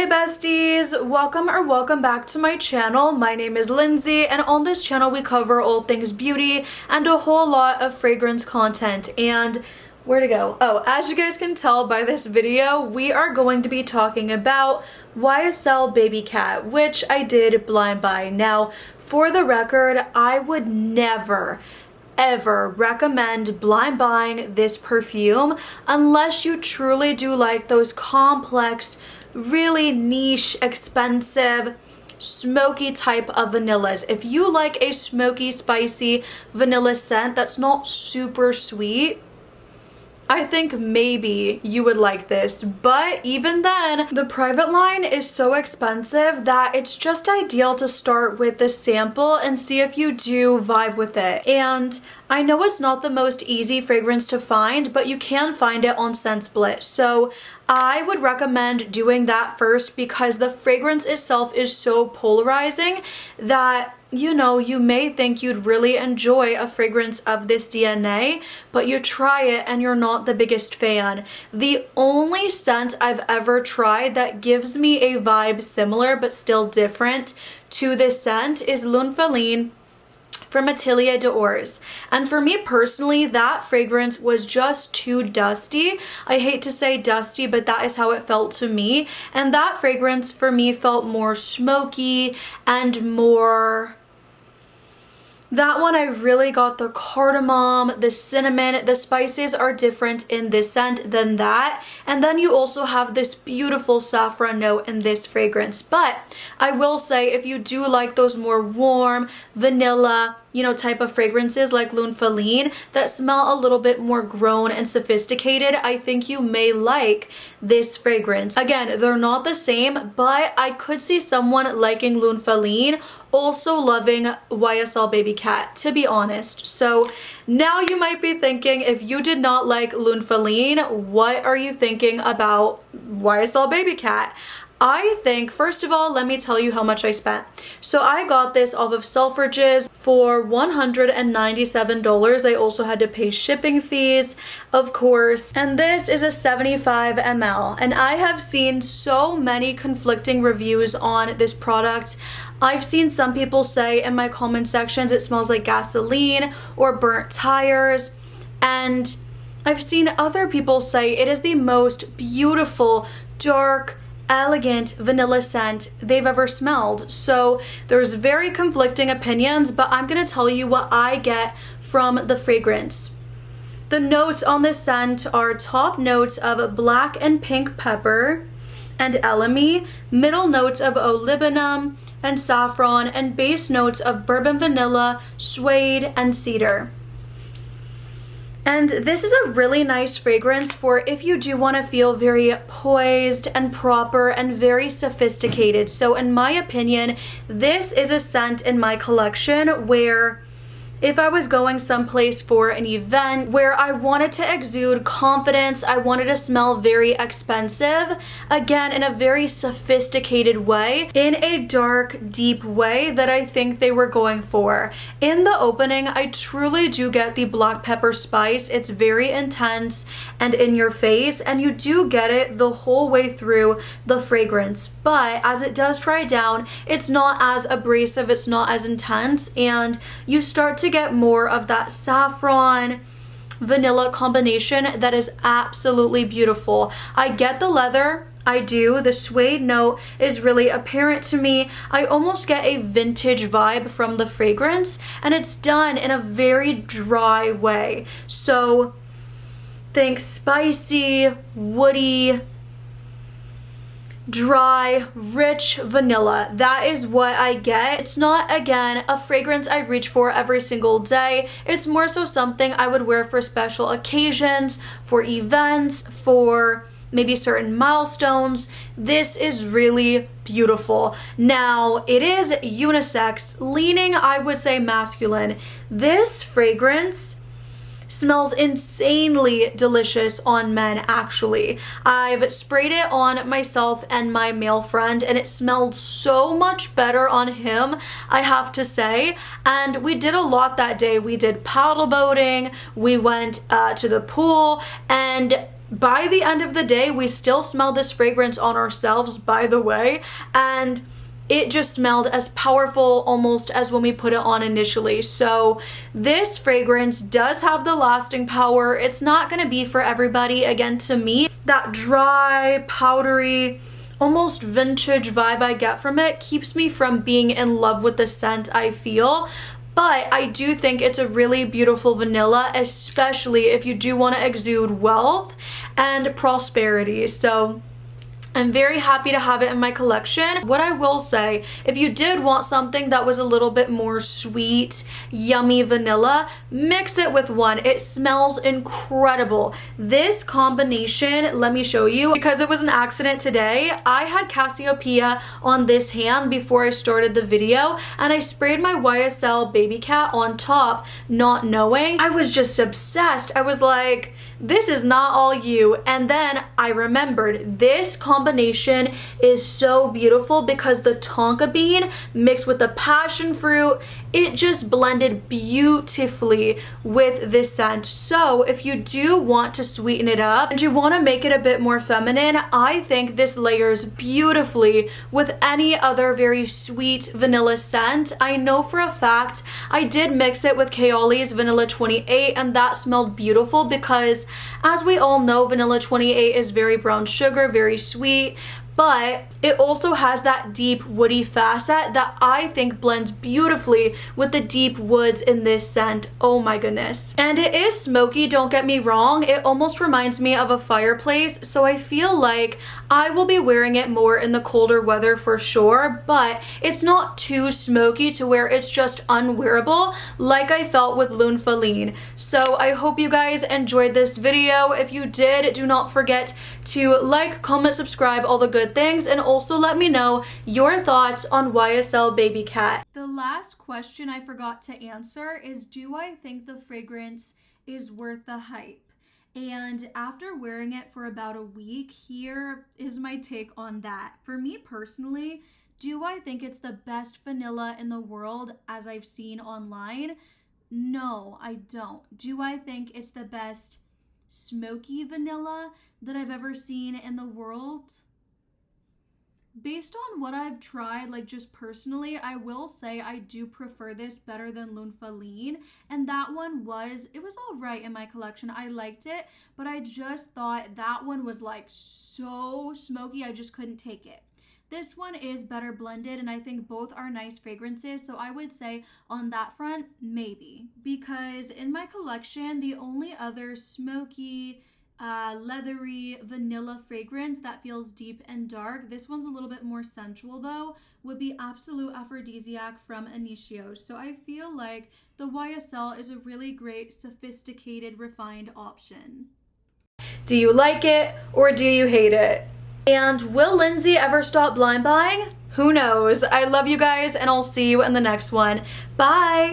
Hey besties, welcome back to my channel. My name is Lindsay, and on this channel we cover all things beauty and a whole lot of fragrance content. And where to go? Oh, as you guys can tell by this video, we are going to be talking about Ysl Babycat, which I did blind buy. Now, for the record, I would never ever recommend blind buying this perfume unless you truly do like those complex, really niche, expensive, smoky type of vanillas. If you like a smoky, spicy vanilla scent that's not super sweet, I think maybe you would like this. But even then, the private line is so expensive that it's just ideal to start with the sample and see if you do vibe with it. And I know it's not the most easy fragrance to find, but you can find it on ScentSplit. So I would recommend doing that first because the fragrance itself is so polarizing that, you know, you may think you'd really enjoy a fragrance of this DNA, but you try it and you're not the biggest fan. The only scent I've ever tried that gives me a vibe similar but still different to this scent is L'Unfeline from Atelier d'Ors. And for me personally, that fragrance was just too dusty. I hate to say dusty, but that is how it felt to me. And that fragrance for me felt more smoky and more... That one I really got the cardamom, the cinnamon, the spices are different in this scent than that. And then you also have this beautiful saffron note in this fragrance. But I will say if you do like those more warm, vanilla, you know, type of fragrances like L'Unfeline that smell a little bit more grown and sophisticated, I think you may like this fragrance. Again, they're not the same, but I could see someone liking L'Unfeline also loving Ysl Babycat, to be honest. So now you might be thinking, if you did not like L'Unfeline, what are you thinking about Ysl Babycat? I think, first of all, let me tell you how much I spent. So I got this off of Selfridges for $197. I also had to pay shipping fees, of course. And this is a 75 ml. And I have seen so many conflicting reviews on this product. I've seen some people say in my comment sections it smells like gasoline or burnt tires. And I've seen other people say it is the most beautiful, dark, elegant vanilla scent they've ever smelled. So there's very conflicting opinions, but I'm gonna tell you what I get from the fragrance. The notes on this scent are top notes of black and pink pepper and elemi, middle notes of olibanum and saffron, and base notes of bourbon vanilla, suede, and cedar. And this is a really nice fragrance for if you do want to feel very poised and proper and very sophisticated. So in my opinion, this is a scent in my collection where if I was going someplace for an event where I wanted to exude confidence, I wanted to smell very expensive, again in a very sophisticated way, in a dark, deep way that I think they were going for. In the opening, I truly do get the black pepper spice. It's very intense and in your face, and you do get it the whole way through the fragrance. But as it does dry down, it's not as abrasive, it's not as intense, and you start to get more of that saffron vanilla combination that is absolutely beautiful. I get the leather, I do. The suede note is really apparent to me. I almost get a vintage vibe from the fragrance, and it's done in a very dry way. So think spicy, woody, dry, rich vanilla. That is what I get. It's not, again, a fragrance I reach for every single day. It's more so something I would wear for special occasions, for events, for maybe certain milestones. This is really beautiful. Now, it is unisex, leaning, I would say, masculine. This fragrance smells insanely delicious on men, actually. I've sprayed it on myself and my male friend, and it smelled so much better on him, I have to say. And we did a lot that day. We did paddle boating, we went to the pool, and by the end of the day, we still smelled this fragrance on ourselves, by the way, and it just smelled as powerful almost as when we put it on initially. So this fragrance does have the lasting power. It's not gonna be for everybody. Again, to me, that dry, powdery, almost vintage vibe I get from it keeps me from being in love with the scent, I feel. But I do think it's a really beautiful vanilla, especially if you do want to exude wealth and prosperity. So I'm very happy to have it in my collection. What I will say, if you did want something that was a little bit more sweet, yummy vanilla, mix it with one. It smells incredible. This combination, let me show you, because it was an accident today. I had Cassiopeia on this hand before I started the video, and I sprayed my YSL Babycat on top, not knowing. I was just obsessed. I was like, this is not all you. And then I remembered this combination is so beautiful because the tonka bean mixed with the passion fruit, it just blended beautifully with this scent. So if you do want to sweeten it up and you want to make it a bit more feminine, I think this layers beautifully with any other very sweet vanilla scent. I know for a fact I did mix it with Kayali's Vanilla 28, and that smelled beautiful because, as we all know, Vanilla 28 is very brown sugar, very sweet, but it also has that deep woody facet that I think blends beautifully with the deep woods in this scent. Oh my goodness. And it is smoky, don't get me wrong. It almost reminds me of a fireplace, so I feel like I will be wearing it more in the colder weather for sure, but it's not too smoky to where it's just unwearable like I felt with Lune Faline. So I hope you guys enjoyed this video. If you did, do not forget to like, comment, subscribe, all the good things, and also let me know your thoughts on YSL Babycat. The last question I forgot to answer is, do I think the fragrance is worth the hype? And after wearing it for about a week, here is my take on that. For me personally, do I think it's the best vanilla in the world as I've seen online? No, I don't. Do I think it's the best smoky vanilla that I've ever seen in the world? Based on what I've tried, like just personally, I will say I do prefer this better than Lune Faline, and that one was all right in my collection. I liked it, but I just thought that one was like so smoky, I just couldn't take it. This one is better blended, and I think both are nice fragrances, so I would say on that front, maybe. Because in my collection, the only other smoky, leathery vanilla fragrance that feels deep and dark, this one's a little bit more sensual though, would be Absolute Aphrodisiac from Initio. So I feel like the YSL is a really great, sophisticated, refined option. Do you like it or do you hate it? And will Lindsay ever stop blind buying? Who knows? I love you guys, and I'll see you in the next one. Bye!